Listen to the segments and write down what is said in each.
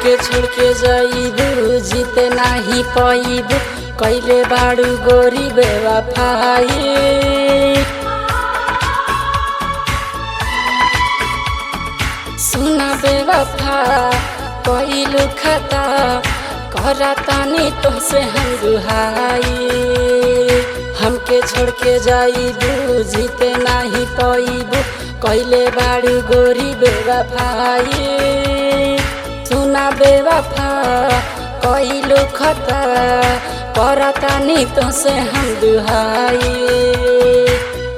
हमके छोड़ के जाइबू जीते नाही पाइबू कैले बाड़ू गोरी बेवफाई। सुना बेवफा कैलू खता करतानी तोसे हम दुहाई। हमके छोड़ के जाइबू जीते नाही पाइबू कैले बाड़ू गोरी बेवफाई। सुना बेवफा कैलू खता करतानी तोसे हम दुहाई।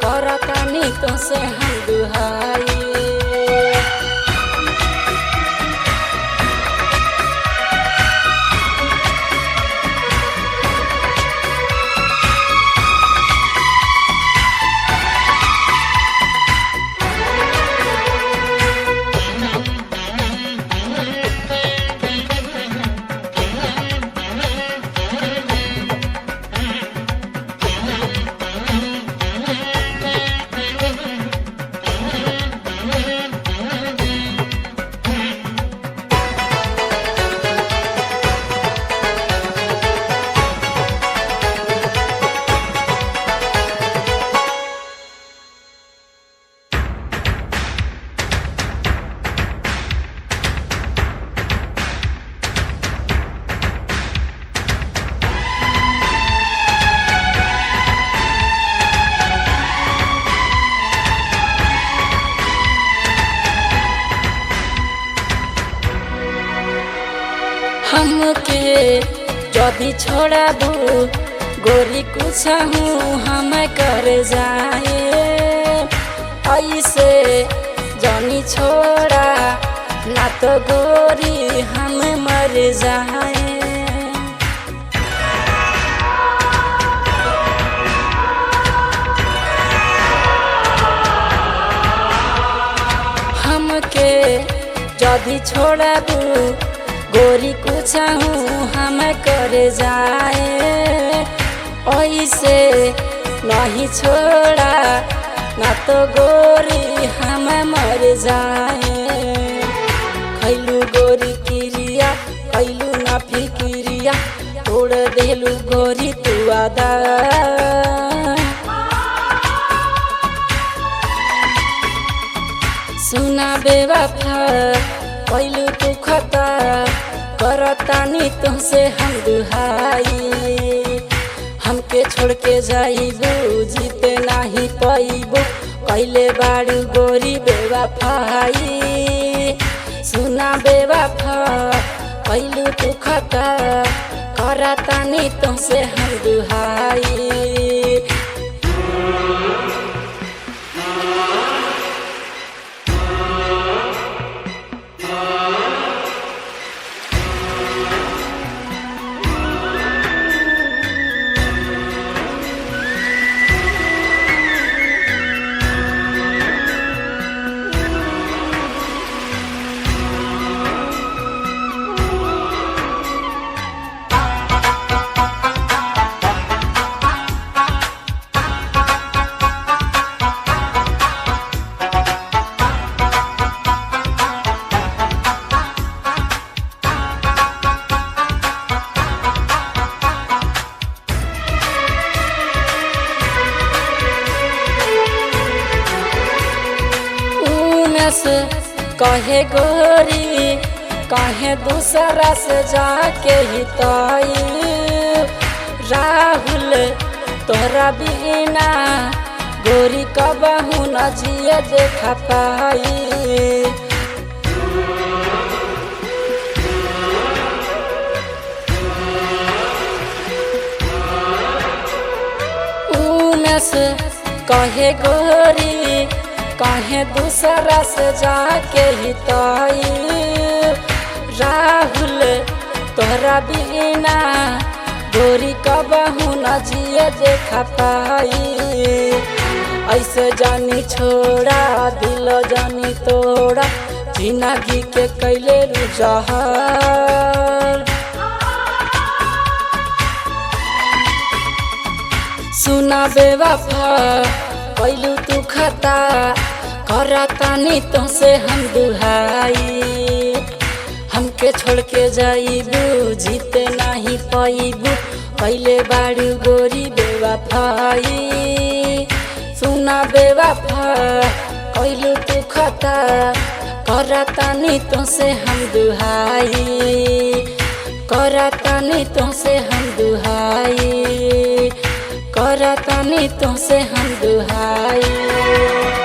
करतानी तोसे हम दुहाई। हमके जदि छोड़ाबू गोरी कुछ हम कर जाए। ऐसे जनी छोड़ा ना तो गोरी हम मर जाए। हमके जदि छोड़ाबू गोरी कुछ हम कर जाए। ऐसे नहीं छोड़ा ना तो गोरी हम मर जाए। खैलू गोरी किरिया खैलू ना फिकिरिया तोड़ देलू गोरी तू आदा। सुना बेवफा कैलू तू खता करतानी तुमसे हम दुहाई। हमके छोड़ के जाइबू जीते नाही पाइबू कैले बाड़ू गोरी बेवफाई। सुना बेवफा कैलू तू खता करतानी तुमसे हम दुहाई। कहे गोरी कहे दूसरा से जाके ही ताई। राहुल तोहरा बिना गोरी कबहू न जिए देखा पाई। उमेश कहे गोरी कहे दूसरा से जाके ही ताई। राहुल तोहरा बिना गोरी कबहू न जिए देखा पाई। ऐसे जानी छोड़ा दिल जानी तोड़ा जिंदगी के कैले रुजहर। सुना बेवफा कैलू तू खता करतानी तुमसे हम दुहाई। हमके हमके छोड़ के जाइबू जीते नहीं पाइबू पहले बाड़ू गोरी बेवफाई सुना बेवफा कैलू तू खता करतानी तुमसे हम दुहाई करतानी तुमसे हम दुहाई करतानी तुमसे हम दुहाई।